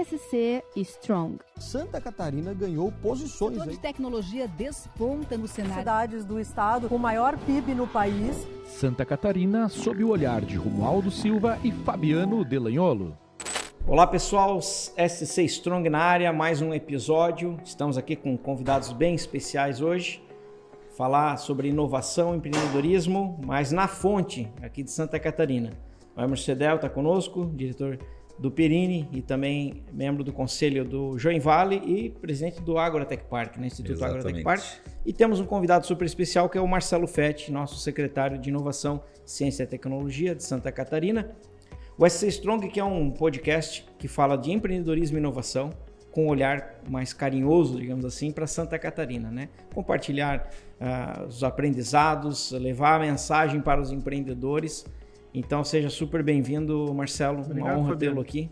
SC Strong. Santa Catarina ganhou posições. O setor de tecnologia desponta no cenário. Cidades do estado com maior PIB no país. Santa Catarina sob o olhar de Romualdo Silva e Fabiano Delagnolo. Olá pessoal, SC Strong na área, mais um episódio. Estamos aqui com convidados bem especiais hoje. Falar sobre inovação, empreendedorismo, mas na fonte aqui de Santa Catarina. O Emerson Cedel está conosco, diretor do Perini e também membro do conselho do Joinvale e presidente do Agrotech Park, né? Instituto Agrotech Park. E temos um convidado super especial que é o Marcelo Fetti, nosso secretário de Inovação, Ciência e Tecnologia de Santa Catarina. O SC Strong, que é um podcast que fala de empreendedorismo e inovação com um olhar mais carinhoso, digamos assim, para Santa Catarina, né? Compartilhar os aprendizados, levar a mensagem para os empreendedores. Então, seja super bem-vindo, Marcelo. Obrigado, uma honra tê-lo aqui.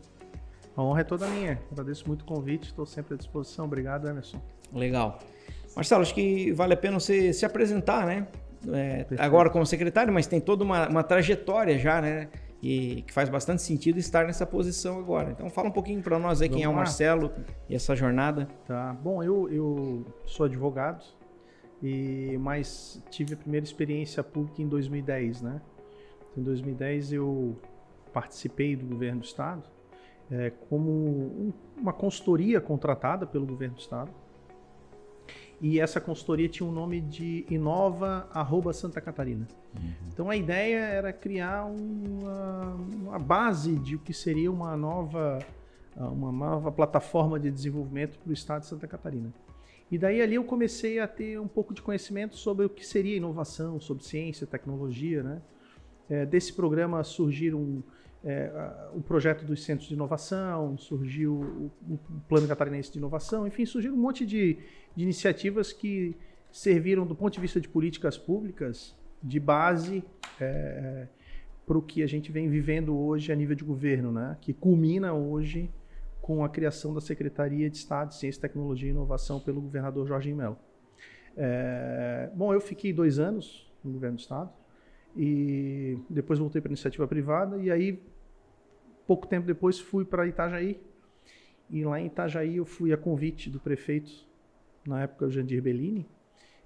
A honra é toda minha. Agradeço muito o convite, estou sempre à disposição. Obrigado, Emerson. Legal. Marcelo, acho que vale a pena você se apresentar, né? Agora como secretário, mas tem toda uma trajetória já, né? E que faz bastante sentido estar nessa posição agora. Então, fala um pouquinho para nós aí quem é o Marcelo e essa jornada. Tá. Bom, eu sou advogado, mas tive a primeira experiência pública em 2010, né? Em 2010 eu participei do governo do estado como uma consultoria contratada pelo governo do estado. E essa consultoria tinha o nome de Inova Santa Catarina. Então a ideia era criar uma base de o que seria uma nova plataforma de desenvolvimento para o estado de Santa Catarina. E daí ali eu comecei a ter um pouco de conhecimento sobre o que seria inovação, sobre ciência, tecnologia, né? Desse programa surgiram o projeto dos centros de inovação, surgiu o Plano Catarinense de Inovação, enfim, surgiram um monte de iniciativas que serviram do ponto de vista de políticas públicas de base para o que a gente vem vivendo hoje a nível de governo, né? Que culmina hoje com a criação da Secretaria de Estado de Ciência, Tecnologia e Inovação pelo governador Jorginho Melo. Bom, eu fiquei 2 anos no governo do estado, e depois voltei para a iniciativa privada, e aí, pouco tempo depois, fui para Itajaí. E lá em Itajaí eu fui a convite do prefeito, na época, o Jandir Bellini.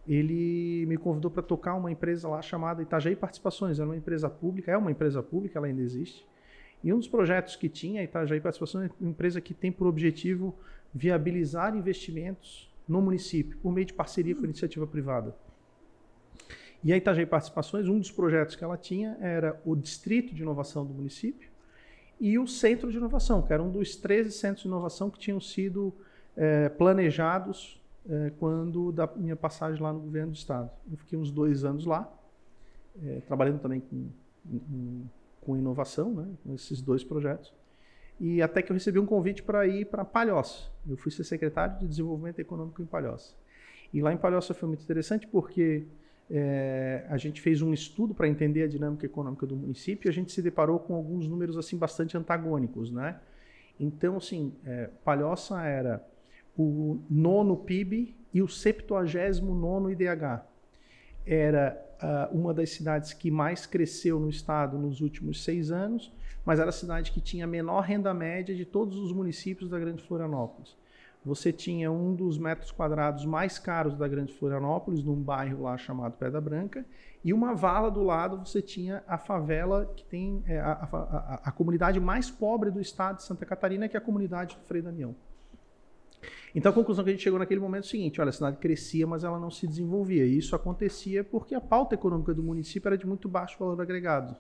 Ele me convidou para tocar uma empresa lá chamada Itajaí Participações. Era uma empresa pública, ela ainda existe. E um dos projetos que tinha, a Itajaí Participações, é uma empresa que tem por objetivo viabilizar investimentos no município, por meio de parceria com a iniciativa privada. E a Itajaí Participações, um dos projetos que ela tinha era o Distrito de Inovação do município e o Centro de Inovação, que era um dos 13 centros de inovação que tinham sido planejados quando da minha passagem lá no governo do estado. Eu fiquei uns 2 anos lá, trabalhando também com inovação, né, com esses 2 projetos, e até que eu recebi um convite para ir para Palhoça. Eu fui ser secretário de Desenvolvimento Econômico em Palhoça. E lá em Palhoça foi muito interessante porque a gente fez um estudo para entender a dinâmica econômica do município e a gente se deparou com alguns números assim bastante antagônicos, né? Então, assim, Palhoça era o 9º PIB e o 79º IDH. Era uma das cidades que mais cresceu no estado nos últimos 6 anos, mas era a cidade que tinha a menor renda média de todos os municípios da Grande Florianópolis. Você tinha um dos metros quadrados mais caros da Grande Florianópolis, num bairro lá chamado Pedra Branca, e uma vala do lado você tinha a favela que tem a comunidade mais pobre do estado de Santa Catarina, que é a comunidade do Frei Damião. Então a conclusão que a gente chegou naquele momento é o seguinte: olha, a cidade crescia, mas ela não se desenvolvia. E isso acontecia porque a pauta econômica do município era de muito baixo valor agregado.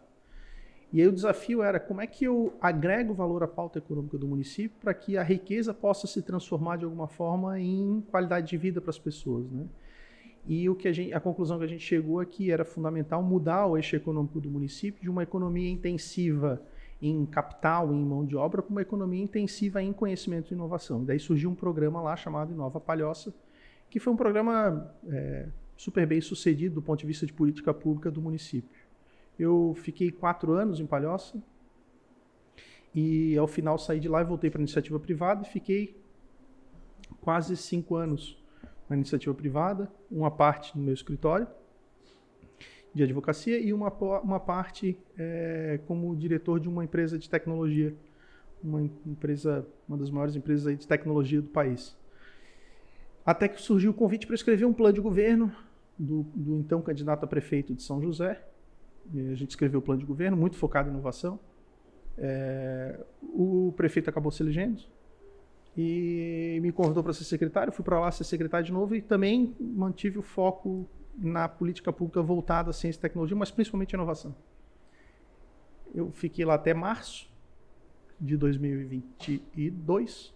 E aí o desafio era como é que eu agrego valor à pauta econômica do município para que a riqueza possa se transformar de alguma forma em qualidade de vida para as pessoas, né? E a conclusão que a gente chegou é que era fundamental mudar o eixo econômico do município de uma economia intensiva em capital, em mão de obra, para uma economia intensiva em conhecimento e inovação. E daí surgiu um programa lá chamado Inova Palhoça, que foi um programa super bem sucedido do ponto de vista de política pública do município. Eu fiquei 4 anos em Palhoça e ao final saí de lá e voltei para a iniciativa privada e fiquei quase 5 anos na iniciativa privada, uma parte no meu escritório de advocacia e uma parte como diretor de uma empresa de tecnologia uma das maiores empresas aí de tecnologia do país. Até que surgiu o convite para escrever um plano de governo do então candidato a prefeito de São José. E a gente escreveu o plano de governo, muito focado em inovação. O prefeito acabou se elegendo e me convidou para ser secretário. Fui para lá ser secretário de novo e também mantive o foco na política pública voltada à ciência e tecnologia, mas principalmente inovação. Eu fiquei lá até março de 2022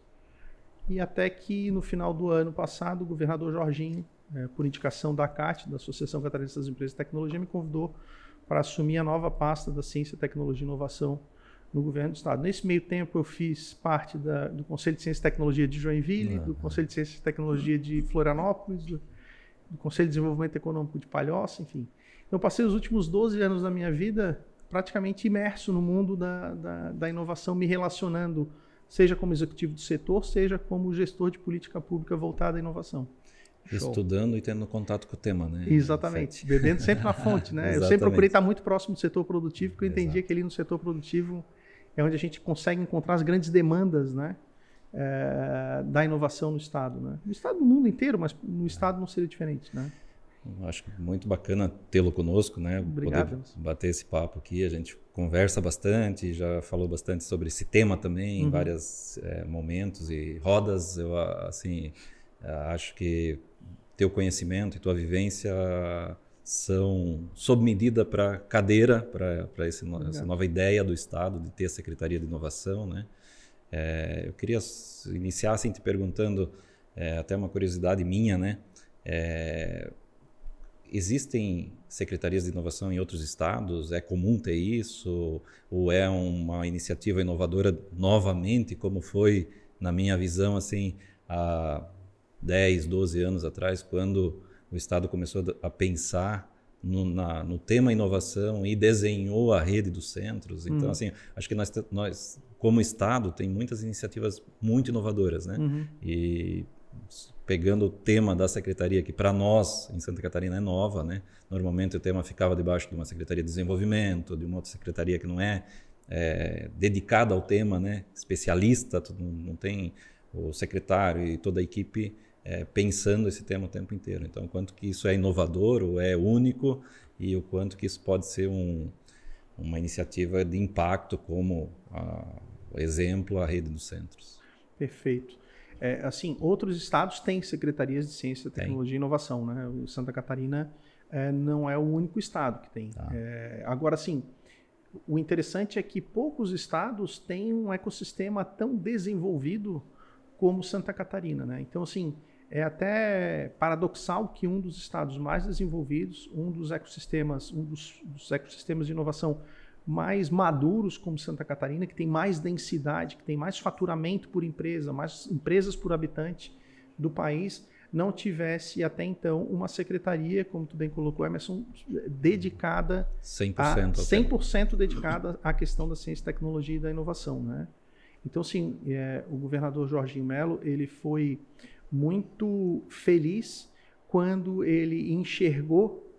e até que no final do ano passado o governador Jorginho, por indicação da ACAT, da Associação Catarinense das Empresas de Tecnologia, me convidou para assumir a nova pasta da Ciência, Tecnologia e Inovação no governo do estado. Nesse meio tempo eu fiz parte do Conselho de Ciência e Tecnologia de Joinville, do Conselho de Ciência e Tecnologia de Florianópolis, do Conselho de Desenvolvimento Econômico de Palhoça, enfim. Então passei os últimos 12 anos da minha vida praticamente imerso no mundo da inovação, me relacionando, seja como executivo do setor, seja como gestor de política pública voltada à inovação. Estudando e tendo contato com o tema, né? Exatamente, bebendo sempre na fonte, né? Eu sempre procurei estar muito próximo do setor produtivo, porque eu entendia que ali no setor produtivo é onde a gente consegue encontrar as grandes demandas, né? Da inovação no Estado, né? No Estado, no mundo inteiro, mas no Estado não seria diferente, né? Eu acho muito bacana tê-lo conosco, né? Obrigado. Poder bater esse papo aqui, a gente conversa bastante, já falou bastante sobre esse tema também, em vários momentos e rodas. Eu, assim, acho que teu conhecimento e tua vivência são sob medida para cadeira, para essa nova ideia do Estado de ter a Secretaria de Inovação, né? Eu queria iniciar assim, te perguntando, até uma curiosidade minha, né? Existem secretarias de inovação em outros estados? É comum ter isso? Ou é uma iniciativa inovadora novamente, como foi, na minha visão, assim, há 10, 12 anos atrás, quando o Estado começou a pensar no tema inovação e desenhou a rede dos centros? Então, assim, acho que nós, como Estado, tem muitas iniciativas muito inovadoras, né? E pegando o tema da secretaria, que para nós, em Santa Catarina, é nova, né? Normalmente o tema ficava debaixo de uma secretaria de desenvolvimento, de uma outra secretaria que não é dedicada ao tema, né? Especialista, não tem o secretário e toda a equipe pensando esse tema o tempo inteiro. Então, o quanto que isso é inovador ou é único e o quanto que isso pode ser uma iniciativa de impacto como, exemplo, a rede dos centros. Perfeito. Assim, outros estados têm secretarias de ciência, tecnologia e inovação, né? O Santa Catarina não é o único estado que tem. Agora, sim, o interessante é que poucos estados têm um ecossistema tão desenvolvido como Santa Catarina, né? Então, assim, é até paradoxal que um dos estados mais desenvolvidos, um dos ecossistemas de inovação mais maduros como Santa Catarina, que tem mais densidade, que tem mais faturamento por empresa, mais empresas por habitante do país, não tivesse até então uma secretaria, como tu bem colocou, Emerson, dedicada 100% dedicada à questão da ciência, tecnologia e da inovação, né? Então, sim, o governador Jorginho Melo, ele foi muito feliz quando ele enxergou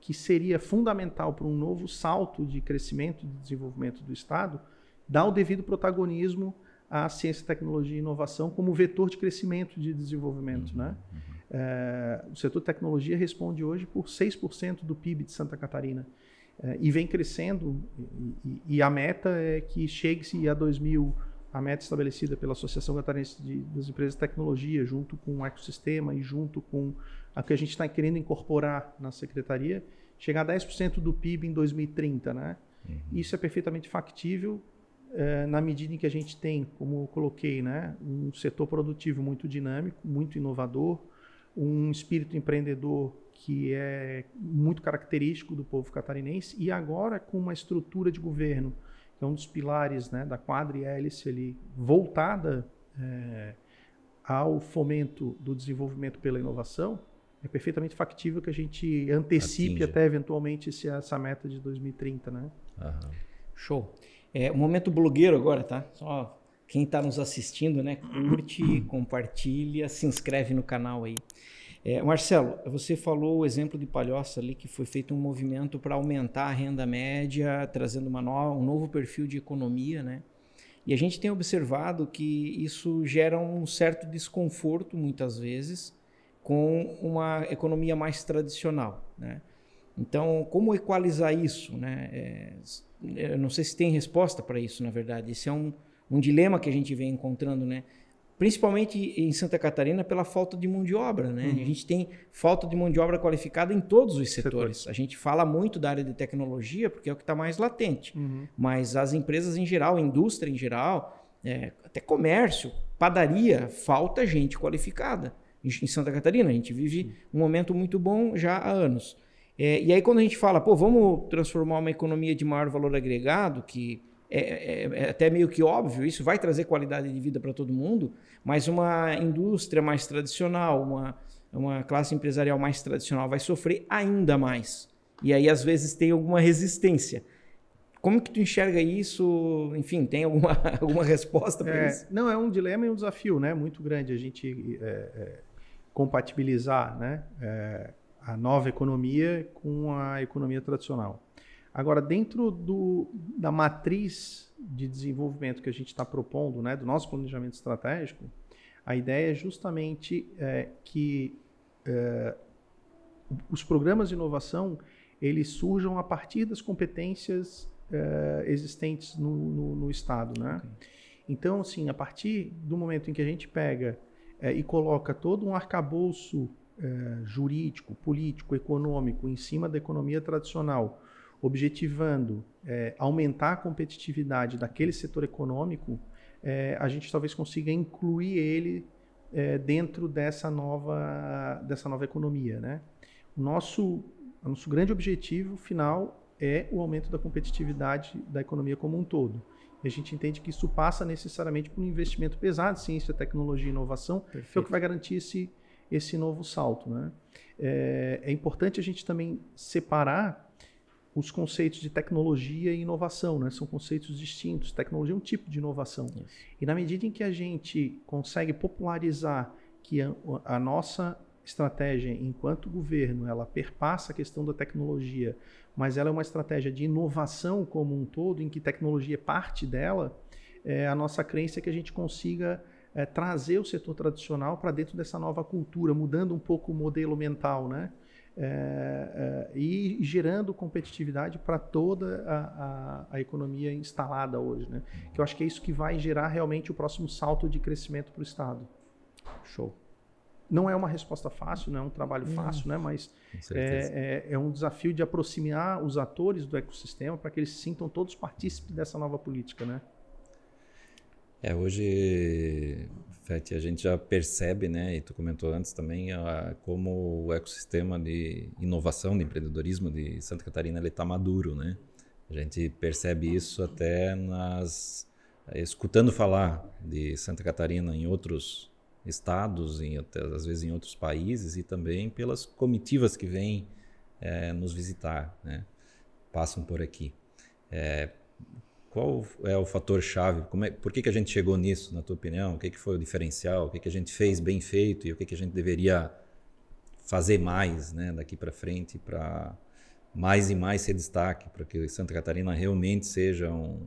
que seria fundamental para um novo salto de crescimento e de desenvolvimento do Estado, dar o devido protagonismo à ciência, tecnologia e inovação como vetor de crescimento e de desenvolvimento, né? O setor de tecnologia responde hoje por 6% do PIB de Santa Catarina e vem crescendo, e a meta é que chegue-se a 2000, a meta estabelecida pela Associação Catarinense das Empresas de Tecnologia, junto com o ecossistema e junto com a que a gente está querendo incorporar na Secretaria, chegar a 10% do PIB em 2030, né? Isso é perfeitamente factível na medida em que a gente tem, como eu coloquei, né, um setor produtivo muito dinâmico, muito inovador, um espírito empreendedor que é muito característico do povo catarinense, e agora com uma estrutura de governo, que é um dos pilares, né, da quadrihélice ali, voltada ao fomento do desenvolvimento pela inovação, é perfeitamente factível que a gente antecipe até eventualmente essa meta de 2030, né? Show. O momento blogueiro agora, tá? Só quem está nos assistindo, né? Curte, compartilha, se inscreve no canal aí. Marcelo, você falou o exemplo de Palhoça ali, que foi feito um movimento para aumentar a renda média, trazendo um novo perfil de economia, né? E a gente tem observado que isso gera um certo desconforto, muitas vezes, com uma economia mais tradicional, né? Então, como equalizar isso, né? Eu não sei se tem resposta para isso, na verdade. Esse é um dilema que a gente vem encontrando, né? Principalmente em Santa Catarina, pela falta de mão de obra, né? A gente tem falta de mão de obra qualificada em todos os setores. A gente fala muito da área de tecnologia, porque é o que está mais latente. Mas as empresas em geral, a indústria em geral, até comércio, padaria, falta gente qualificada. Em Santa Catarina, a gente vive um momento muito bom já há anos. E aí, quando a gente fala, vamos transformar uma economia de maior valor agregado, que é até meio que óbvio, isso vai trazer qualidade de vida para todo mundo, mas uma indústria mais tradicional, uma classe empresarial mais tradicional vai sofrer ainda mais. E aí, às vezes, tem alguma resistência. Como que tu enxerga isso? Enfim, tem alguma resposta para isso? Não, é um dilema e um desafio, né, muito grande a gente compatibilizar, né, a nova economia com a economia tradicional. Agora, dentro da matriz de desenvolvimento que a gente está propondo, né, do nosso planejamento estratégico, a ideia é justamente que os programas de inovação eles surjam a partir das competências existentes no Estado, né? Okay. Então, assim, a partir do momento em que a gente pega e coloca todo um arcabouço jurídico, político, econômico em cima da economia tradicional, objetivando aumentar a competitividade daquele setor econômico, a gente talvez consiga incluir ele dentro dessa nova economia, né? O nosso grande objetivo final é o aumento da competitividade da economia como um todo. E a gente entende que isso passa necessariamente por um investimento pesado em ciência, tecnologia e inovação, que é o que vai garantir esse novo salto, né? É importante a gente também separar os conceitos de tecnologia e inovação, né? São conceitos distintos. Tecnologia é um tipo de inovação. Isso. E na medida em que a gente consegue popularizar que a nossa estratégia enquanto governo, ela perpassa a questão da tecnologia, mas ela é uma estratégia de inovação como um todo, em que tecnologia é parte dela, a nossa crença é que a gente consiga trazer o setor tradicional para dentro dessa nova cultura, mudando um pouco o modelo mental, né? E gerando competitividade para toda a economia instalada hoje, né? Que eu acho que é isso que vai gerar realmente o próximo salto de crescimento para o Estado. Show. Não é uma resposta fácil, não é um trabalho fácil, né? Mas é um desafio de aproximar os atores do ecossistema para que eles se sintam todos partícipes dessa nova política, né? Hoje, Feti, a gente já percebe, né, e tu comentou antes também, como o ecossistema de inovação, de empreendedorismo de Santa Catarina está maduro, né? A gente percebe isso até escutando falar de Santa Catarina em outros estados, às vezes em outros países, e também pelas comitivas que vêm nos visitar, né? Passam por aqui. Qual é o fator-chave? Por que a gente chegou nisso, na tua opinião? O que foi o diferencial? O que a gente fez bem feito e o que a gente deveria fazer mais, né, daqui para frente para mais e mais se destaque, para que Santa Catarina realmente seja um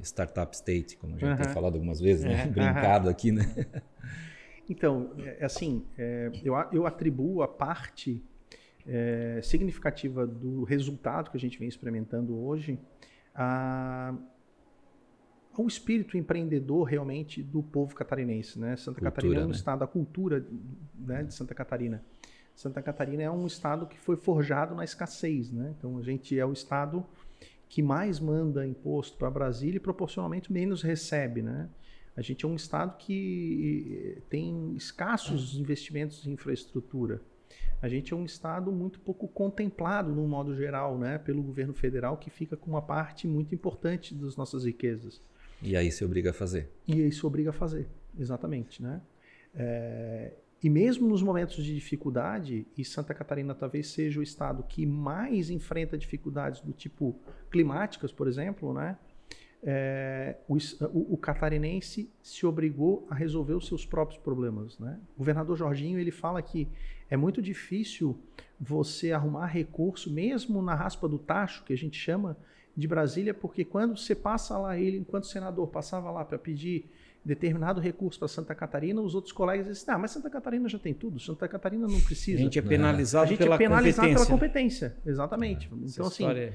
startup state, como a gente tem falado algumas vezes, né? Brincado aqui, né? Então, eu atribuo a parte significativa do resultado que a gente vem experimentando hoje ao espírito empreendedor realmente do povo catarinense, né? Santa Catarina é um estado, a cultura, né, de Santa Catarina. Santa Catarina é um estado que foi forjado na escassez, né? Então a gente é o estado que mais manda imposto para Brasília e proporcionalmente menos recebe, né? A gente é um estado que tem escassos investimentos em infraestrutura. A gente é um estado muito pouco contemplado, no modo geral, né, pelo governo federal, que fica com uma parte muito importante das nossas riquezas. E aí se obriga a fazer. E aí se obriga a fazer, exatamente, né? E mesmo nos momentos de dificuldade, e Santa Catarina talvez seja o estado que mais enfrenta dificuldades do tipo climáticas, por exemplo, né? O catarinense se obrigou a resolver os seus próprios problemas, né? O governador Jorginho, ele fala que é muito difícil você arrumar recurso, mesmo na raspa do tacho, que a gente chama, de Brasília, porque quando você passa lá, ele, enquanto senador, passava lá para pedir determinado recurso para Santa Catarina, os outros colegas diziam, mas Santa Catarina já tem tudo, Santa Catarina não precisa. A gente é penalizado pela competência. competência, exatamente. Então, assim, história...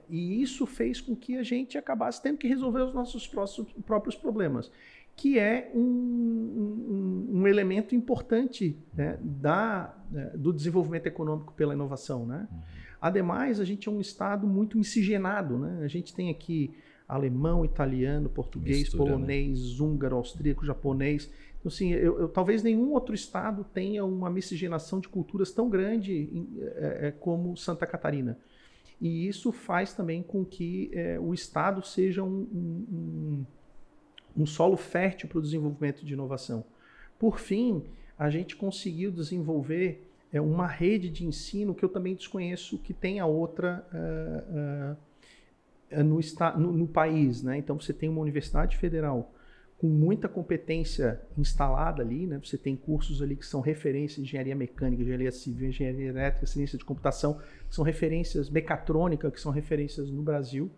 e isso fez com que a gente acabasse tendo que resolver os nossos próprios problemas, que é um elemento importante, né, do desenvolvimento econômico pela inovação, né? Ademais, a gente é um estado muito miscigenado, né? A gente tem aqui alemão, italiano, português, Mistura, polonês, húngaro, austríaco, japonês. Então, assim, talvez nenhum outro estado tenha uma miscigenação de culturas tão grande como Santa Catarina. E isso faz também com que o estado seja um solo fértil para o desenvolvimento de inovação. Por fim, a gente conseguiu desenvolver uma rede de ensino que eu também desconheço que tenha outra no país, né? Então você tem uma universidade federal com muita competência instalada ali, né? Você tem cursos ali que são referências em engenharia mecânica, engenharia civil, engenharia elétrica, ciência de computação, que são referências mecatrônica, que são referências no Brasil.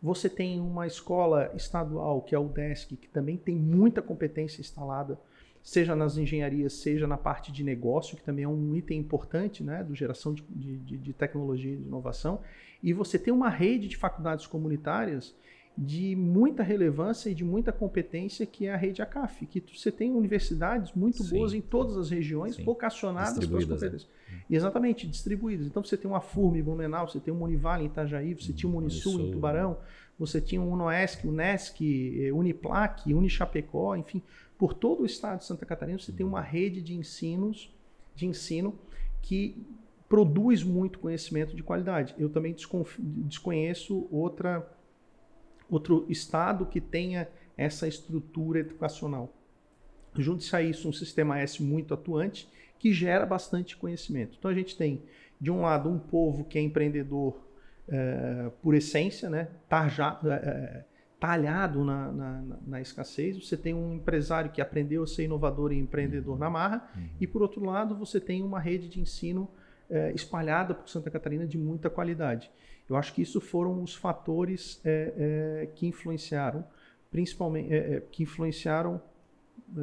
Você tem uma escola estadual, que é a UDESC, que também tem muita competência instalada, seja nas engenharias, seja na parte de negócio, que também é um item importante, né, do geração de tecnologia e de inovação. E você tem uma rede de faculdades comunitárias de muita relevância e de muita competência, que é a rede ACAF, que você tem universidades muito boas em todas as regiões, vocacionadas para as competências. Exatamente, distribuídas. Então você tem uma FURM em Blumenau, você tem uma Univale em Itajaí, você tinha uma Unisul em Tubarão, você tinha um UNOESC, UNESC, Uniplac, Unichapecó, enfim, por todo o estado de Santa Catarina você tem uma rede de ensino que produz muito conhecimento de qualidade. Eu também desconheço outro estado que tenha essa estrutura educacional. Junte-se a isso um sistema S muito atuante, que gera bastante conhecimento. Então a gente tem, de um lado, um povo que é empreendedor por essência, né? Talhado na escassez. Você tem um empresário que aprendeu a ser inovador e empreendedor na marra, e por outro lado você tem uma rede de ensino espalhada por Santa Catarina de muita qualidade. Eu acho que isso foram os fatores que influenciaram, principalmente,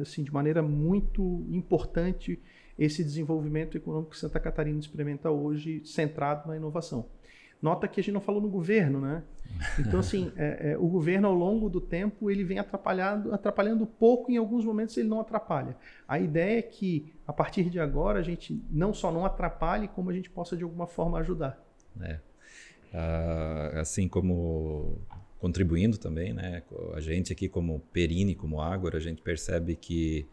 assim, de maneira muito importante esse desenvolvimento econômico que Santa Catarina experimenta hoje, centrado na inovação. Nota que a gente não falou no governo, né? Então, assim, o governo, ao longo do tempo, ele vem atrapalhando pouco, em alguns momentos ele não atrapalha. A ideia é que, a partir de agora, a gente não só não atrapalhe, como a gente possa, de alguma forma, ajudar. Assim como contribuindo também, né? A gente aqui, como Perini, como Ágora, a gente percebe que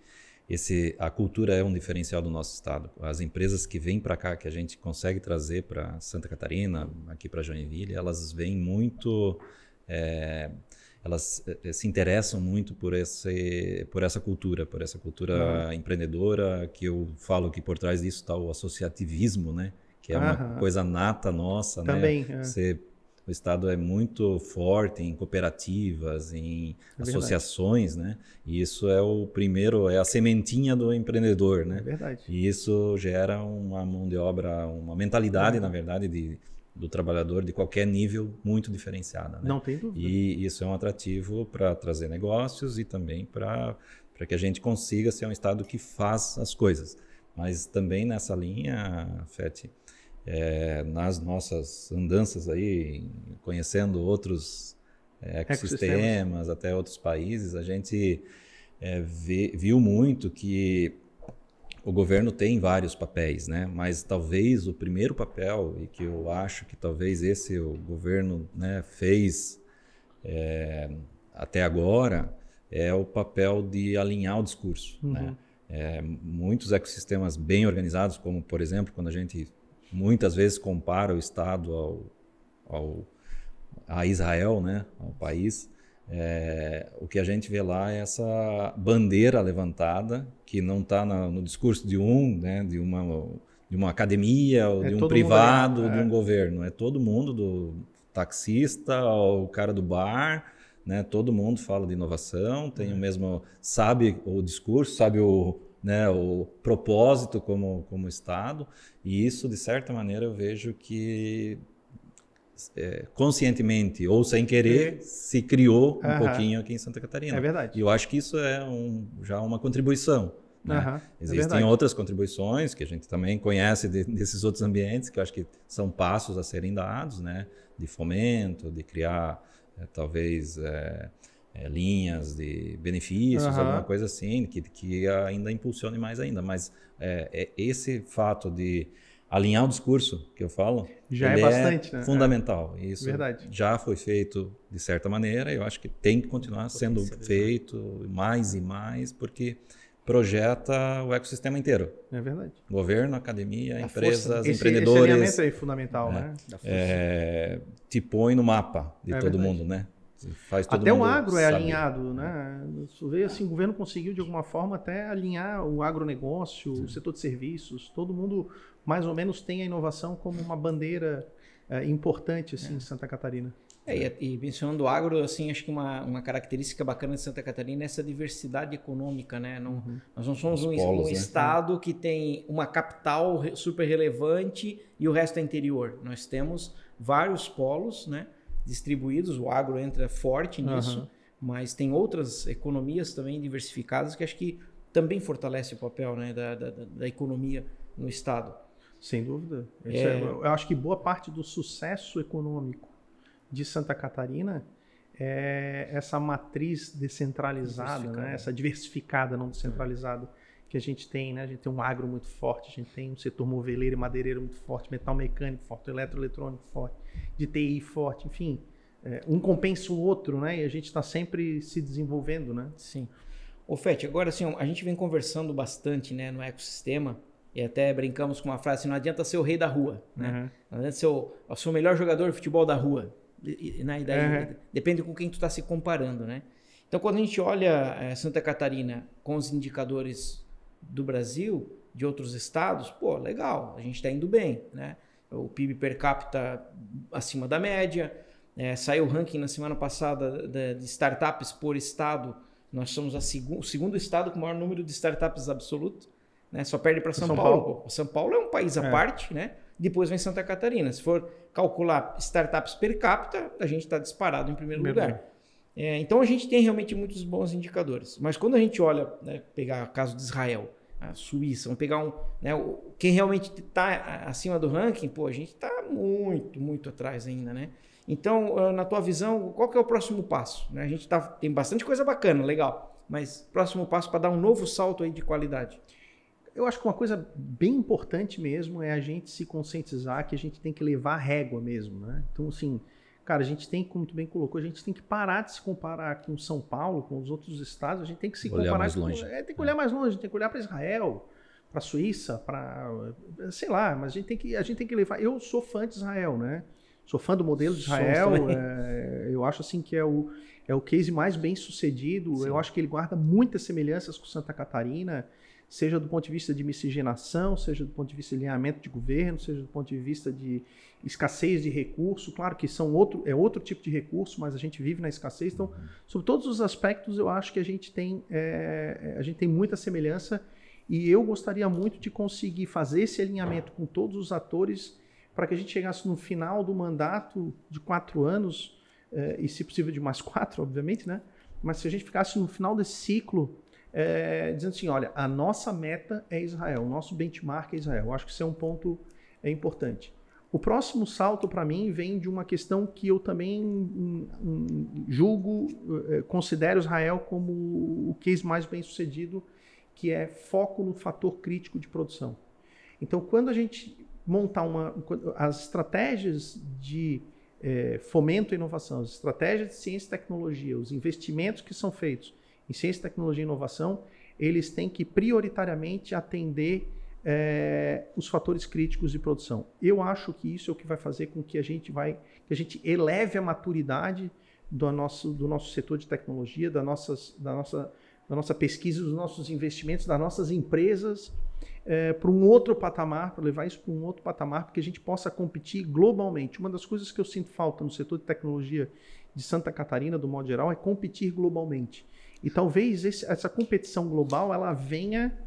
a cultura é um diferencial do nosso estado. As empresas que vêm para cá, que a gente consegue trazer para Santa Catarina, aqui para Joinville, elas vêm muito, elas se interessam muito por essa cultura empreendedora, que eu falo que por trás disso está o associativismo, né? Que é uma coisa nata nossa, também, né? O Estado é muito forte em cooperativas, em associações, né? E isso é a sementinha do empreendedor, né? É verdade. E isso gera uma mão de obra, uma mentalidade, na verdade, do trabalhador de qualquer nível muito diferenciada, né? Não tem dúvida. E isso é um atrativo para trazer negócios e também para que a gente consiga ser um Estado que faz as coisas. Mas também nessa linha, Feti, nas nossas andanças aí, conhecendo outros ecossistemas, até outros países, a gente viu muito que o governo tem vários papéis, né? Mas talvez o primeiro papel, e que eu acho que talvez o governo, né, fez até agora, é o papel de alinhar o discurso, né? Muitos ecossistemas bem organizados, como, por exemplo, quando a gente muitas vezes compara o Estado a Israel, né, ao país, o que a gente vê lá é essa bandeira levantada, que não está no discurso de né, de uma academia, ou de um privado, de um governo. É todo mundo, do taxista ao cara do bar, né, todo mundo fala de inovação, tem o mesmo, sabe o discurso, sabe o propósito como Estado, e isso, de certa maneira, eu vejo que conscientemente ou sem querer, se criou um pouquinho aqui em Santa Catarina. É verdade. E eu acho que isso é já uma contribuição. Né? Existem é outras contribuições que a gente também conhece desses outros ambientes, que eu acho que são passos a serem dados, né? De fomento, de criar talvez linhas de benefícios, alguma coisa assim, que ainda impulsione mais ainda. Mas esse fato de alinhar o discurso que eu falo já é bastante, né? Fundamental. Isso Verdade. já foi feito de certa maneira, eu acho que tem que continuar sendo feito mais e mais, porque projeta o ecossistema inteiro. É verdade. Governo, academia, empresas, esse empreendedores. Esse alinhamento é fundamental, né? Te põe no mapa de todo verdade. mundo, né? Faz todo até mundo o agro é saber. alinhado, né? Você vê assim, o governo conseguiu de alguma forma até alinhar o agronegócio, o setor de serviços, todo mundo mais ou menos tem a inovação como uma bandeira importante assim, em Santa Catarina. E mencionando o agro, assim, acho que uma característica bacana de Santa Catarina é essa diversidade econômica, né? Nós não somos um estado que tem uma capital super relevante e o resto é interior. Nós temos vários polos, né, distribuídos, o agro entra forte nisso, mas tem outras economias também diversificadas que acho que também fortalece o papel, né, da economia no estado. Sem dúvida. Eu acho que boa parte do sucesso econômico de Santa Catarina é essa matriz descentralizada, né? Essa diversificada, não descentralizada que a gente tem, né? A gente tem um agro muito forte, a gente tem um setor moveleiro e madeireiro muito forte, metal mecânico forte, eletroeletrônico forte, de TI forte, enfim, um compensa o outro, né? E a gente está sempre se desenvolvendo, né? Sim. Ô Fete, agora assim, a gente vem conversando bastante, né, no ecossistema. E até brincamos com uma frase, não adianta ser o rei da rua, né? Não adianta ser o melhor jogador de futebol da rua. Depende com quem tu está se comparando, né? Então, quando a gente olha Santa Catarina com os indicadores do Brasil, de outros estados, pô, legal, a gente está indo bem, né? O PIB per capita acima da média, saiu o ranking na semana passada de startups por estado, nós somos o segundo estado com o maior número de startups absoluto, né? Só perde para São Paulo. São Paulo é um país à parte, né? Depois vem Santa Catarina. Se for calcular startups per capita, a gente está disparado em primeiro lugar. Então a gente tem realmente muitos bons indicadores. Mas quando a gente olha, né, pegar o caso de Israel, a Suíça, vamos pegar quem realmente está acima do ranking, pô, a gente está muito, muito atrás ainda, né? Então, na tua visão, qual que é o próximo passo? A gente tem bastante coisa bacana, legal, mas próximo passo para dar um novo salto aí de qualidade. Eu acho que uma coisa bem importante mesmo é a gente se conscientizar que a gente tem que levar a régua mesmo, né? Então, assim, cara, a gente tem, como tu bem colocou, a gente tem que parar de se comparar com São Paulo, com os outros estados, a gente tem que se comparar mais longe. Tem que olhar mais longe, a gente tem que olhar para Israel, para a Suíça, para, sei lá, mas a gente tem que levar. Eu sou fã de Israel, né? Sou fã do modelo de Israel, eu acho assim que é o case mais bem sucedido. Sim. Eu acho que ele guarda muitas semelhanças com Santa Catarina, seja do ponto de vista de miscigenação, seja do ponto de vista de alinhamento de governo, seja do ponto de vista de escassez de recurso. Claro que é outro tipo de recurso, mas a gente vive na escassez. Então, sobre todos os aspectos, eu acho que a gente tem muita semelhança e eu gostaria muito de conseguir fazer esse alinhamento com todos os atores para que a gente chegasse no final do mandato de 4 anos, e se possível de mais 4, obviamente, né? Mas se a gente ficasse no final desse ciclo, dizendo assim, olha, a nossa meta é Israel, o nosso benchmark é Israel. Eu acho que isso é um ponto importante. O próximo salto para mim vem de uma questão que eu também considero Israel como o case mais bem sucedido, que é foco no fator crítico de produção. Então, quando a gente montar as estratégias de fomento à inovação, as estratégias de ciência e tecnologia, os investimentos que são feitos em ciência, tecnologia e inovação, eles têm que prioritariamente atender os fatores críticos de produção. Eu acho que isso é o que vai fazer com que a gente eleve a maturidade do nosso setor de tecnologia, da nossa pesquisa, dos nossos investimentos, das nossas empresas, para um outro patamar, para levar isso para um outro patamar, para que a gente possa competir globalmente. Uma das coisas que eu sinto falta no setor de tecnologia de Santa Catarina, do modo geral, é competir globalmente. E talvez essa competição global ela venha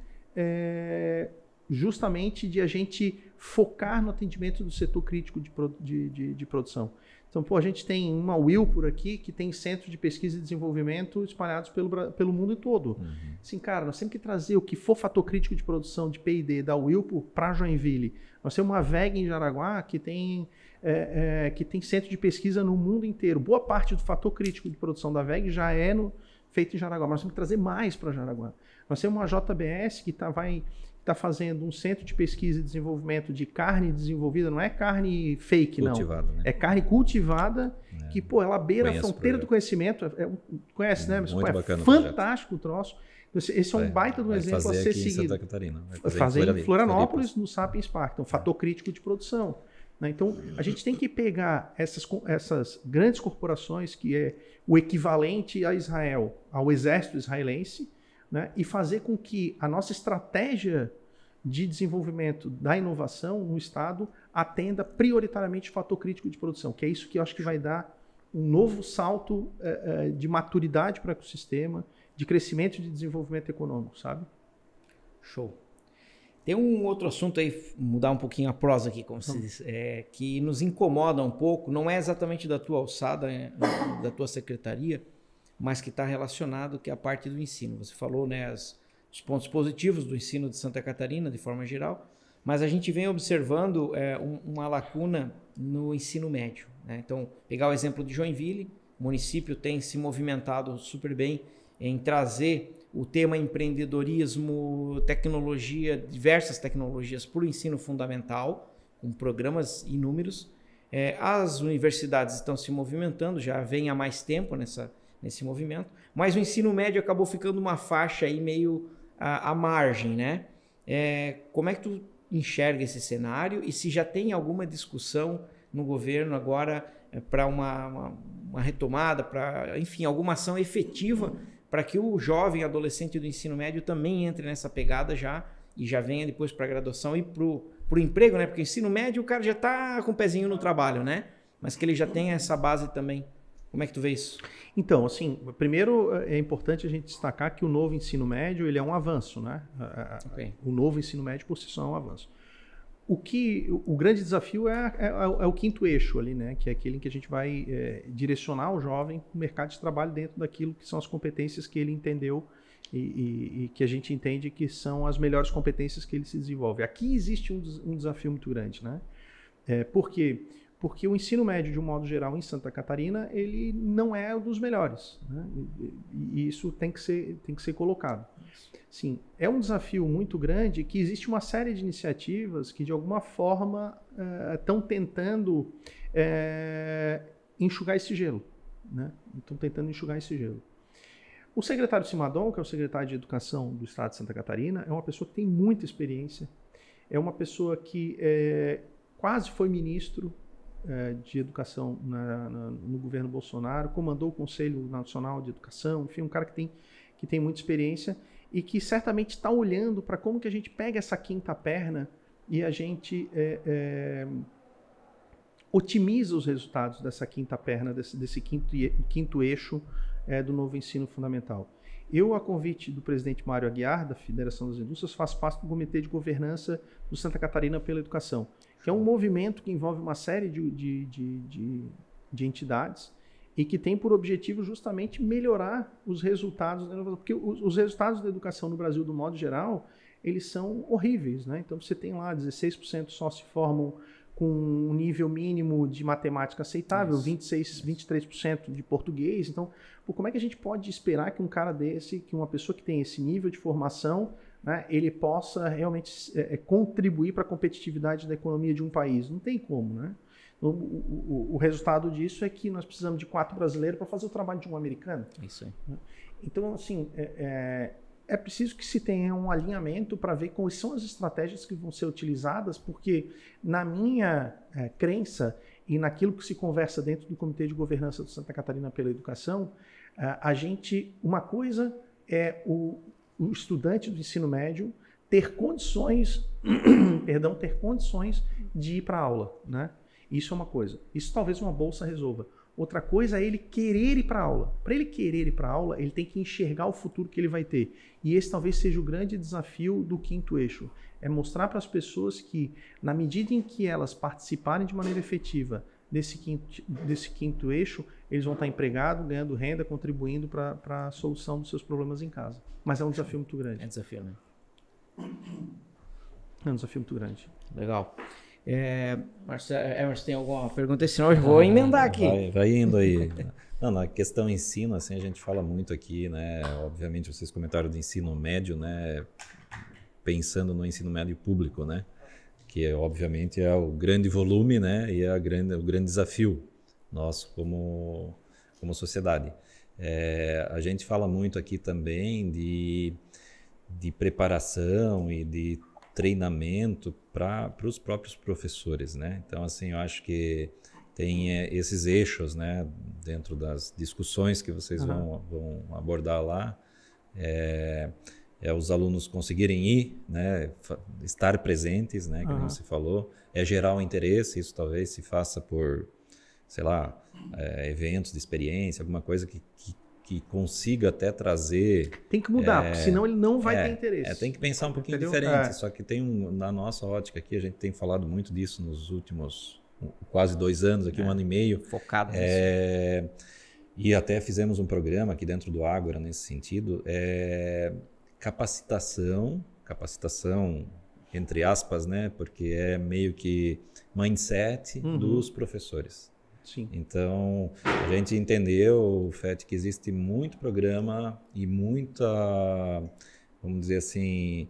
justamente de a gente focar no atendimento do setor crítico de produção. Então, a gente tem uma Wilpur aqui que tem centros de pesquisa e desenvolvimento espalhados pelo mundo todo. Assim, cara, nós temos que trazer o que for fator crítico de produção de P&D da Wilpur para Joinville. Nós temos uma VEG em Jaraguá que tem centro de pesquisa no mundo inteiro. Boa parte do fator crítico de produção da VEG já é feito em Jaraguá, mas nós temos que trazer mais para Jaraguá. Nós temos uma JBS que está fazendo um centro de pesquisa e desenvolvimento de carne desenvolvida, não é carne fake, cultivada, não. Né? É carne cultivada, que, ela beira a fronteira do conhecimento. Conhece, né? Mas, muito bacana, fantástico o troço. Esse é um baita do exemplo a ser seguido. Em Santa Catarina. Vai fazer em Florianópolis, no Sapiens Park. Então, fator crítico de produção. Né? Então, a gente tem que pegar essas grandes corporações, que é o equivalente a Israel, ao exército israelense, né? E fazer com que a nossa estratégia de desenvolvimento da inovação no Estado atenda prioritariamente o fator crítico de produção, que é isso que eu acho que vai dar um novo salto de maturidade para o ecossistema, de crescimento e de desenvolvimento econômico, sabe? Show. Tem um outro assunto aí, mudar um pouquinho a prosa aqui, como se diz, que nos incomoda um pouco, não é exatamente da tua alçada, da tua secretaria, mas que está relacionado, que é a parte do ensino. Você falou, né, os pontos positivos do ensino de Santa Catarina, de forma geral, mas a gente vem observando uma lacuna no ensino médio. Né? Então, pegar o exemplo de Joinville, o município tem se movimentado super bem em trazer o tema empreendedorismo, tecnologia, diversas tecnologias para o ensino fundamental, com programas inúmeros. As universidades estão se movimentando, já vem há mais tempo nesse movimento, mas o ensino médio acabou ficando uma faixa aí meio à margem, né? Como é que tu enxerga esse cenário e se já tem alguma discussão no governo agora para uma retomada, para, enfim, alguma ação efetiva para que o jovem adolescente do ensino médio também entre nessa pegada e já venha depois para a graduação e para o emprego, né? Porque o ensino médio o cara já está com o pezinho no trabalho, né? Mas que ele já tenha essa base também. Como é que tu vê isso? Então, assim, primeiro é importante a gente destacar que o novo ensino médio ele é um avanço, né? Okay. O novo ensino médio por si só é um avanço. O grande desafio é o quinto eixo ali, né? Que é aquele em que a gente vai direcionar o jovem para o mercado de trabalho dentro daquilo que são as competências que ele entendeu e que a gente entende que são as melhores competências que ele se desenvolve. Aqui existe um desafio muito grande, né? Por quê? Porque o ensino médio, de um modo geral, em Santa Catarina, ele não é um dos melhores, né? E isso tem que ser colocado. Sim, é um desafio muito grande que existe uma série de iniciativas que, de alguma forma, estão tentando enxugar esse gelo, né? Estão tentando enxugar esse gelo. O secretário Simadon, que é o secretário de Educação do Estado de Santa Catarina, é uma pessoa que tem muita experiência, é uma pessoa que quase foi ministro de Educação no governo Bolsonaro, comandou o Conselho Nacional de Educação, enfim, um cara que tem muita experiência e que certamente está olhando para como que a gente pega essa quinta perna e a gente otimiza os resultados dessa quinta perna, desse quinto eixo do novo ensino fundamental. Eu, a convite do presidente Mário Aguiar, da Federação das Indústrias, faço parte do Comitê de Governança do Santa Catarina pela Educação, que é um movimento que envolve uma série de entidades e que tem por objetivo justamente melhorar os resultados da inovação. Porque os resultados da educação no Brasil, do modo geral, eles são horríveis, né? Então você tem lá 16% só se formam com um nível mínimo de matemática aceitável, 23% de português. Então, como é que a gente pode esperar que um cara desse, que uma pessoa que tem esse nível de formação, né, ele possa realmente contribuir para a competitividade da economia de um país? Não tem como, né? O resultado disso é que nós precisamos de 4 brasileiros para fazer o trabalho de um americano. Isso aí. Então, assim, é preciso que se tenha um alinhamento para ver quais são as estratégias que vão ser utilizadas, porque na minha crença e naquilo que se conversa dentro do Comitê de Governança do Santa Catarina pela Educação, uma coisa é o estudante do ensino médio ter condições, ter condições de ir para a aula, né? Isso é uma coisa. Isso talvez uma bolsa resolva. Outra coisa é ele querer ir para a aula. Para ele querer ir para a aula, ele tem que enxergar o futuro que ele vai ter. E esse talvez seja o grande desafio do quinto eixo. É mostrar para as pessoas que, na medida em que elas participarem de maneira efetiva desse quinto eixo, eles vão estar empregados, ganhando renda, contribuindo para a solução dos seus problemas em casa. Mas é um desafio muito grande. É desafio, né? É um desafio muito grande. Legal. Emerson, tem alguma pergunta? Senão eu vou emendar aqui. Vai indo aí. Não, na questão ensino, assim, a gente fala muito aqui, né? Obviamente, vocês comentaram do ensino médio, né? Pensando no ensino médio público, né? Que obviamente é o grande volume, né? E é o grande desafio nosso como sociedade. A gente fala muito aqui também de preparação e de treinamento para os próprios professores, né? Então, assim, eu acho que tem esses eixos, né? Dentro das discussões que vocês vão abordar lá, os alunos conseguirem ir, né? Estar presentes, né? Que você falou, gerar um interesse. Isso talvez se faça por, sei lá, eventos de experiência, alguma coisa que consiga até trazer... Tem que mudar, porque senão ele não vai ter interesse. Tem que pensar um pouquinho diferente, só que na nossa ótica aqui, a gente tem falado muito disso nos últimos quase 2 anos, aqui 1 ano e meio. Focado nisso. E até fizemos um programa aqui dentro do Ágora nesse sentido, capacitação, entre aspas, né? Porque é meio que mindset dos professores. Sim. Então, a gente entendeu, Fete, que existe muito programa e muita, vamos dizer assim,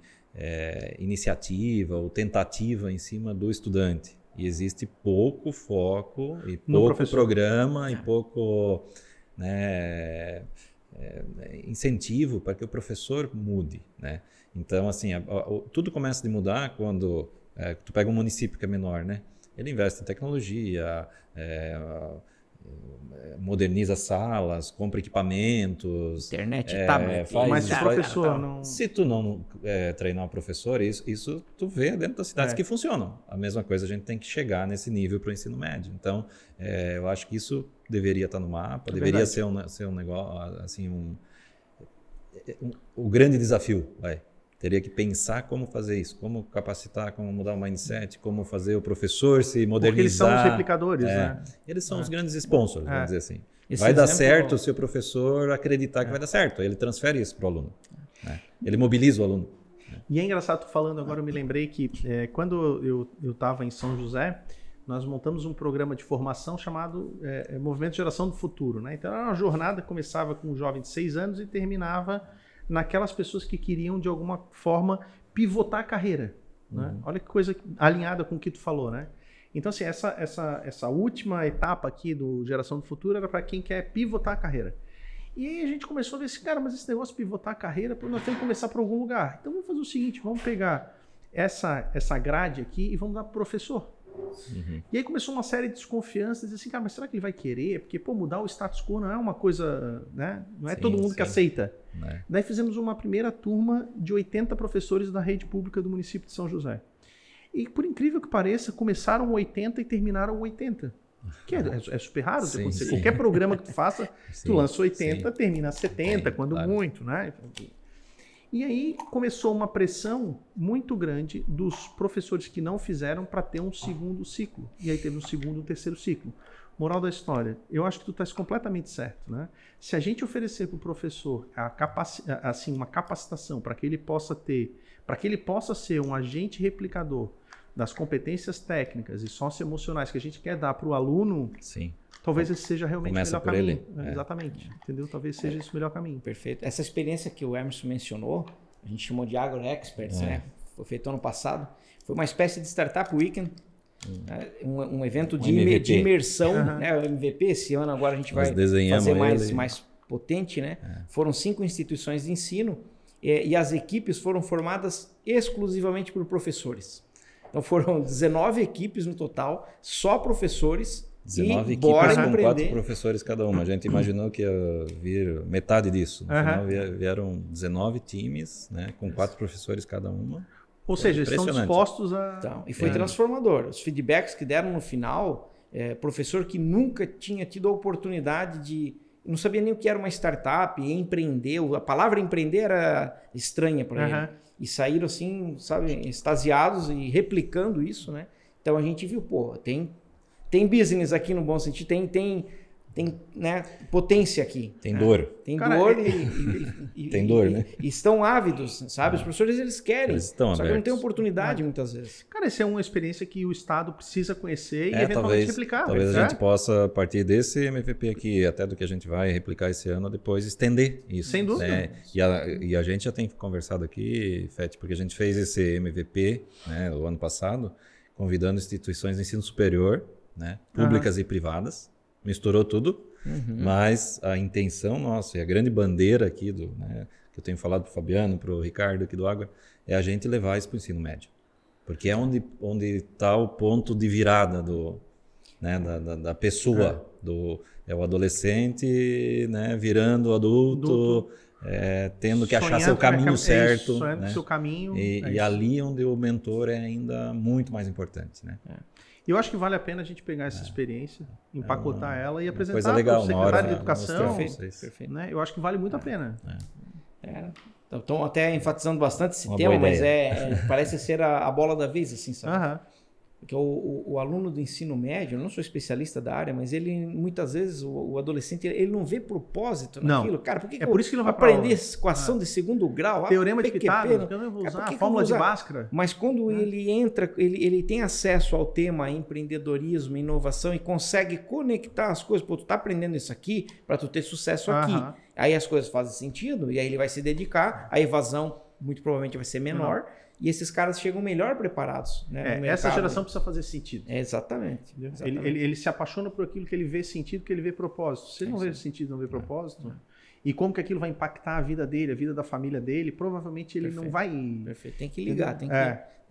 iniciativa ou tentativa em cima do estudante. E existe pouco foco e pouco programa e pouco, né, incentivo para que o professor mude, né? Então, assim, tudo começa a mudar quando tu pega um município que é menor, né? Ele investe em tecnologia, moderniza salas, compra equipamentos. Internet mas se o professor não... Se tu não treinar o professor, isso tu vê dentro das cidades que funcionam. A mesma coisa, a gente tem que chegar nesse nível para o ensino médio. Então, eu acho que isso deveria estar no mapa, deveria ser um negócio, assim, o grande desafio, Teria que pensar como fazer isso, como capacitar, como mudar o mindset, como fazer o professor se modernizar. Porque eles são os replicadores, né? Eles são os grandes sponsors, vamos dizer assim. Vai dar certo se o professor acreditar que vai dar certo. Ele transfere isso para o aluno. Né? Ele mobiliza o aluno. E é engraçado, tu falando agora, eu me lembrei que quando eu estava em São José, nós montamos um programa de formação chamado Movimento Geração do Futuro. Né? Então era uma jornada que começava com um jovem de 6 anos e terminava naquelas pessoas que queriam, de alguma forma, pivotar a carreira. Né? Olha que coisa alinhada com o que tu falou, né? Então, assim, essa última etapa aqui do Geração do Futuro era para quem quer pivotar a carreira. E aí a gente começou a ver assim, cara, mas esse negócio de pivotar a carreira, nós temos que começar por algum lugar. Então vamos fazer o seguinte, vamos pegar essa grade aqui e vamos dar para o professor. E aí começou uma série de desconfianças, dizer assim, cara, mas será que ele vai querer? Porque, mudar o status quo não é uma coisa, né? Não é todo mundo que aceita. Daí fizemos uma primeira turma de 80 professores da rede pública do município de São José. E, por incrível que pareça, começaram 80 e terminaram 80. Que é super raro de acontecer. Qualquer programa que tu faça, tu lança 80, termina 70, quando muito, né? E aí começou uma pressão muito grande dos professores que não fizeram para ter um segundo ciclo. E aí teve um segundo e um terceiro ciclo. Moral da história, eu acho que tu estás completamente certo, né? Se a gente oferecer para o professor uma capacitação para que ele possa ser um agente replicador das competências técnicas e socioemocionais que a gente quer dar para o aluno, talvez esse seja realmente o melhor caminho. Exatamente. Entendeu? Talvez seja esse o melhor caminho. Perfeito. Essa experiência que o Emerson mencionou, a gente chamou de Agro Experts, né? Foi feito ano passado. Foi uma espécie de Startup Weekend, um evento de imersão, né? O MVP. Esse ano agora a gente vai fazer mais potente, né? Foram 5 instituições de ensino e as equipes foram formadas exclusivamente por professores. Então foram 19 equipes no total, só professores. 19 equipes com 4 professores cada uma. A gente imaginou que ia vir metade disso. No final vieram 19 times, né, com 4 professores cada uma. Ou seja, eles estão dispostos a... Então, e foi transformador. Os feedbacks que deram no final, professor que nunca tinha tido a oportunidade de... Não sabia nem o que era uma startup, empreender. A palavra empreender era estranha para ele. E saíram assim, sabe, extasiados e replicando isso, né? Então a gente viu, tem tem business aqui no bom sentido, tem né, potência aqui. Tem né? dor. Tem Cara, dor tem dor, né? E estão ávidos, sabe? Os professores, eles querem, Eles estão só que não abertos. tem oportunidade muitas vezes. Cara, essa é uma experiência que o Estado precisa conhecer e eventualmente replicar. Talvez né? a gente possa, a partir desse MVP aqui, até do que a gente vai replicar esse ano, depois estender isso. Sem dúvida. Né? E a gente já tem conversado aqui, Fete, porque a gente fez esse MVP, né, o ano passado, convidando instituições de ensino superior, né, públicas e privadas, misturou tudo, mas a intenção nossa e a grande bandeira aqui, né, que eu tenho falado para o Fabiano, para o Ricardo aqui do Água, é a gente levar isso para o ensino médio. Porque é onde está o ponto de virada né, da pessoa, é o adolescente, né, virando adulto, tendo que achar seu caminho certo. Sonhando né? seu caminho. E ali onde o mentor é ainda muito mais importante. Né? Eu acho que vale a pena a gente pegar essa experiência, empacotar ela e apresentar coisa legal, para o uma hora secretário de Educação. Perfeito. Né? Eu acho que vale muito a pena. Estão até enfatizando bastante esse Uma tema, boa mas ideia. parece ser a bola da vez, assim, sabe? Aham. Porque o aluno do ensino médio, eu não sou especialista da área, mas ele, muitas vezes, o adolescente, ele não vê propósito naquilo. Cara, por que por isso que não vai aprender equação de segundo grau? Teorema de PQP, Pitágoras, eu não vou usar, por que a fórmula que eu vou de usar? Bhaskara. Mas quando ele entra, ele tem acesso ao tema empreendedorismo, inovação e consegue conectar as coisas. Pô, tu tá aprendendo isso aqui para tu ter sucesso aqui. Aí as coisas fazem sentido e aí ele vai se dedicar, a evasão muito provavelmente vai ser menor. E esses caras chegam melhor preparados. Né, no essa mercado. geração precisa fazer sentido. Exatamente. Ele se apaixona por aquilo que ele vê sentido, que ele vê propósito. Se ele não vê sentido, não vê propósito, e como que aquilo vai impactar a vida dele, a vida da família dele, provavelmente ele não vai... Perfeito. Tem que ligar, tem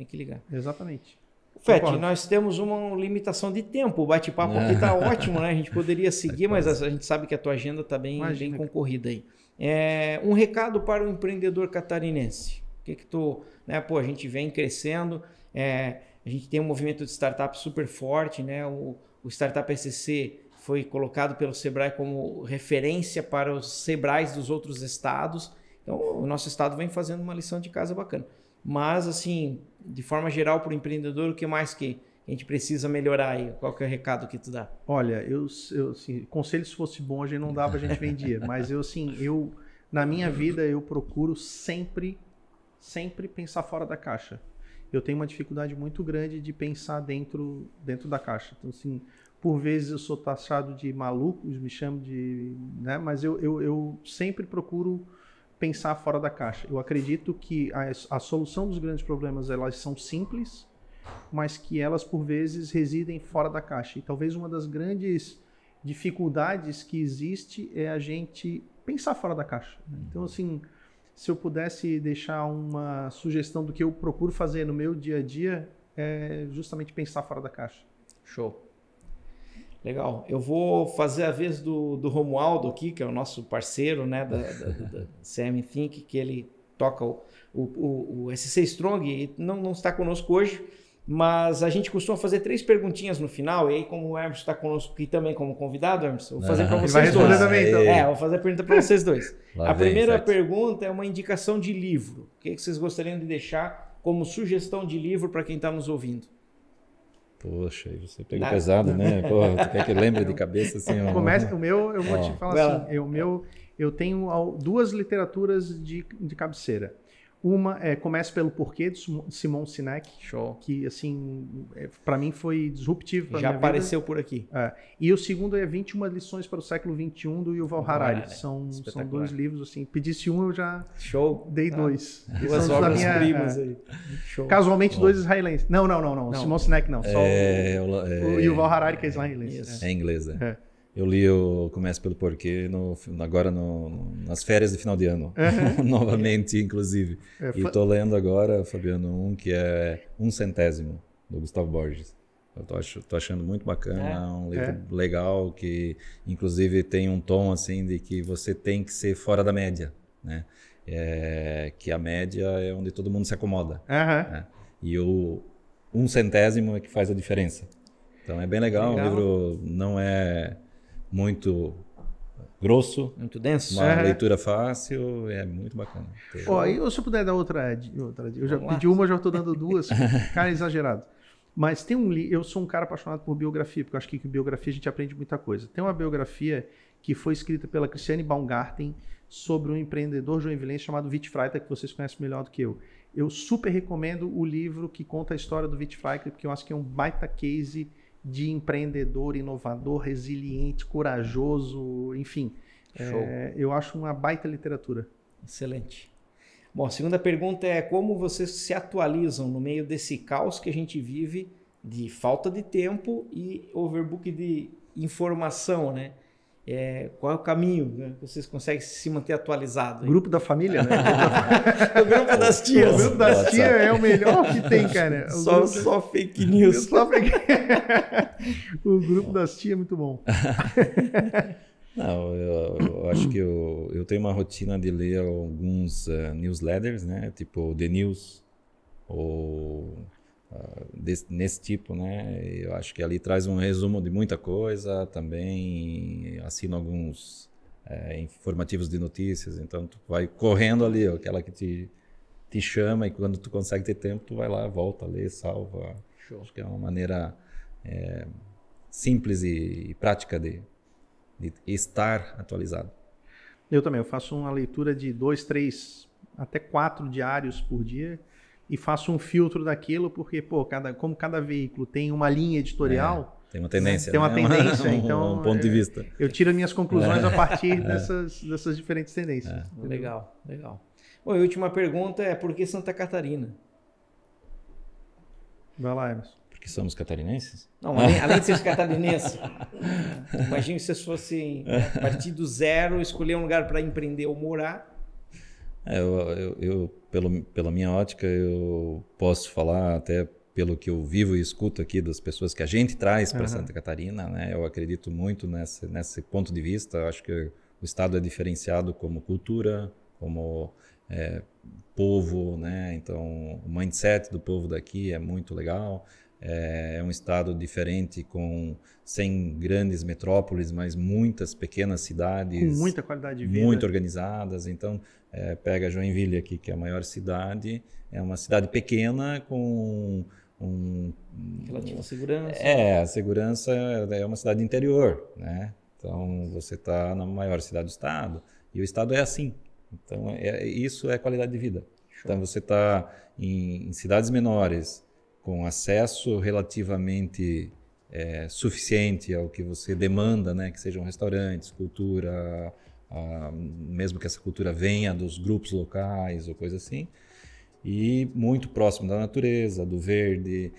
que ligar. Exatamente. Fete, nós temos uma limitação de tempo. O bate-papo aqui tá ótimo, né? A gente poderia seguir, mas a gente sabe que a tua agenda tá bem concorrida aí. Um recado para o empreendedor catarinense. O que tu... Né? Pô, a gente vem crescendo, a gente tem um movimento de startup super forte, né? O Startup SCC foi colocado pelo Sebrae como referência para os Sebrais dos outros estados. Então, o nosso estado vem fazendo uma lição de casa bacana. Mas, assim, de forma geral, para o empreendedor, o que mais que a gente precisa melhorar aí? Qual que é o recado que tu dá? Olha, eu assim, conselho se fosse bom, a gente não dava, a gente vendia. Mas na minha vida, eu procuro sempre pensar fora da caixa. Eu tenho uma dificuldade muito grande de pensar dentro da caixa. Então, assim, por vezes eu sou taxado de maluco, me chamam de... Né? Mas eu sempre procuro pensar fora da caixa. Eu acredito que a solução dos grandes problemas, elas são simples, mas que elas, por vezes, residem fora da caixa. E talvez uma das grandes dificuldades que existe é a gente pensar fora da caixa. Então, assim... Se eu pudesse deixar uma sugestão do que eu procuro fazer no meu dia a dia, é justamente pensar fora da caixa. Show. Legal. Eu vou fazer a vez do Romualdo aqui, que é o nosso parceiro, né, da CM Think, que ele toca o SC Strong e não está conosco hoje, mas a gente costuma fazer 3 perguntinhas no final, e aí como o Emerson está conosco aqui também como convidado, Emerson, vou fazer para vocês dois. Também, então. Vou fazer a pergunta para vocês dois. Lá a vem, primeira Fete. pergunta é uma indicação de livro. O que vocês gostariam de deixar como sugestão de livro para quem está nos ouvindo? Poxa, aí você pega pesado, né? Pô, tu quer que lembre de cabeça assim? O meu, eu vou te falar assim, eu tenho 2 literaturas de cabeceira. Uma é Comece pelo Porquê, de Simon Sinek. Show. Que, assim, para mim foi disruptivo para minha vida. Já apareceu por aqui. E o segundo é 21 lições para o século XXI, do Yuval Harari. São 2 livros, assim. Pedisse um, eu já dei 2. 2 obras primas aí. Show. Casualmente 2 israelenses. Não. Simon Sinek não. Só o Yuval Harari, que é israelense. É inglês, Eu li o Comece pelo Porquê agora nas férias de final de ano. Novamente, inclusive. E estou lendo agora, Fabiano, que é 1/100, do Gustavo Borges. Eu tô achando muito bacana, um livro legal, que inclusive tem um tom assim de que você tem que ser fora da média, né? Que a média é onde todo mundo se acomoda. Né? E o 1/100 é que faz a diferença. Então é bem legal. O livro não é muito grosso, muito denso, É. leitura fácil, é muito bacana. Ó, e se eu puder dar outra dica, eu já pedi uma, já estou dando duas, cara, exagerado. Mas tem eu sou um cara apaixonado por biografia, porque eu acho que com biografia a gente aprende muita coisa. Tem uma biografia que foi escrita pela Christiane Baumgarten sobre um empreendedor joinvilense chamado Witt Freitag, que vocês conhecem melhor do que eu. Eu super recomendo o livro que conta a história do Witt Freitag, porque eu acho que é um baita case de empreendedor, inovador, resiliente, corajoso, enfim. Eu acho uma baita literatura. Excelente. Bom, a segunda pergunta é como vocês se atualizam no meio desse caos que a gente vive de falta de tempo e overbook de informação, né? Qual é o caminho, né? Vocês conseguem se manter atualizados? Grupo da família, né? O grupo das tias. O grupo das tias é o melhor que tem, cara. Só fake news. O grupo das tias é muito bom. Não, eu acho que eu tenho uma rotina de ler alguns newsletters, né? Tipo The News ou nesse tipo, né? Eu acho que ali traz um resumo de muita coisa. Também assino alguns informativos de notícias. Então tu vai correndo ali, aquela que te chama, e quando tu consegue ter tempo, tu vai lá, volta, lê, salva. Show. Acho que é uma maneira simples e prática de estar atualizado. Eu também, eu faço uma leitura de 2, 3, até 4 diários por dia e faço um filtro daquilo, porque, como cada veículo tem uma linha editorial, tem uma tendência. Tem uma tendência, então um ponto de vista. Eu tiro minhas conclusões a partir dessas diferentes tendências. Legal. Bom, e a última pergunta é por que Santa Catarina? Vai lá, Emerson. Porque somos catarinenses? Não, além de ser catarinense, imagine se vocês fossem a partir do zero, escolher um lugar para empreender ou morar. Pela minha ótica, eu posso falar até pelo que eu vivo e escuto aqui das pessoas que a gente traz para Santa Catarina, né? Eu acredito muito nesse ponto de vista. Eu acho que o estado é diferenciado como cultura, como povo, né? Então, o mindset do povo daqui é muito legal. É um estado diferente, sem grandes metrópoles, mas muitas pequenas cidades. Com muita qualidade de vida. Muito organizadas. Então, pega Joinville aqui, que é a maior cidade. É uma cidade pequena com relativa segurança. A segurança é uma cidade interior, né? Então, você está na maior cidade do estado. E o estado é assim. Então, isso é qualidade de vida. Show. Então, você está em cidades menores, com acesso relativamente suficiente ao que você demanda, né? Que sejam restaurantes, cultura, mesmo que essa cultura venha dos grupos locais ou coisa assim, e muito próximo da natureza, do verde,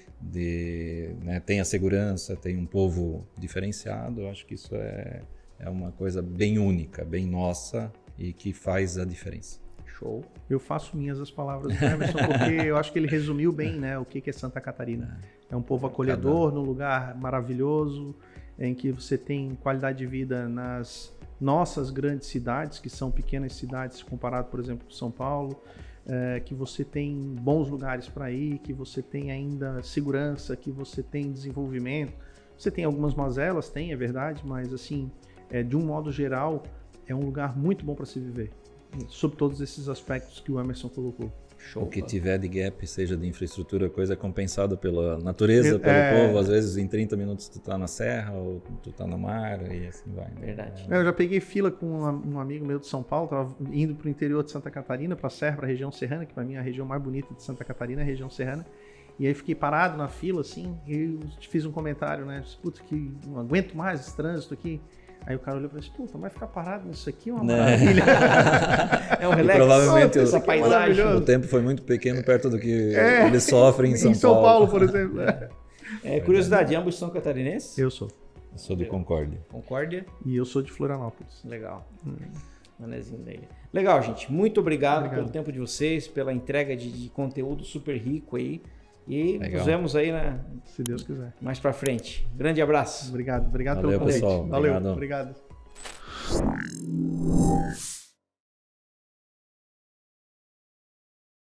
né? Tem a segurança, tem um povo diferenciado. Eu acho que isso é uma coisa bem única, bem nossa e que faz a diferença. Show. Eu faço minhas as palavras do Emerson, porque eu acho que ele resumiu bem, né, o que é Santa Catarina. É um povo acolhedor, num lugar maravilhoso, em que você tem qualidade de vida nas nossas grandes cidades, que são pequenas cidades, comparado, por exemplo, com São Paulo, que você tem bons lugares para ir, que você tem ainda segurança, que você tem desenvolvimento. Você tem algumas mazelas, é verdade, mas assim, de um modo geral, é um lugar muito bom para se viver. Sobre todos esses aspectos que o Emerson colocou. Show. O que tiver de gap, seja de infraestrutura, coisa é compensada pela natureza, pelo povo. Às vezes em 30 minutos tu tá na serra ou tu tá no mar e assim vai. Verdade. Eu já peguei fila com um amigo meu de São Paulo, tava indo pro interior de Santa Catarina, pra serra, pra região serrana, que pra mim é a região mais bonita de Santa Catarina, é a região serrana. E aí fiquei parado na fila, assim, e eu fiz um comentário, né? Puta, que não aguento mais esse trânsito aqui. Aí o cara olhou e falou assim, puta, vai ficar parado nisso aqui, é uma maravilha. É um relax. Provavelmente essa paisagem. O tempo foi muito pequeno perto do que eles sofrem em São Paulo. Em São Paulo, por exemplo. Curiosidade, ambos são catarinenses? Eu sou. Eu sou de Concórdia. Concórdia? E eu sou de Florianópolis. Legal. Manezinho dele. Legal, gente. Muito obrigado pelo tempo de vocês, pela entrega de conteúdo super rico aí. E nos vemos aí, né? Se Deus quiser. Mais pra frente. Grande abraço. Obrigado Valeu, pelo convite. pessoal. Valeu, Obrigado. obrigado.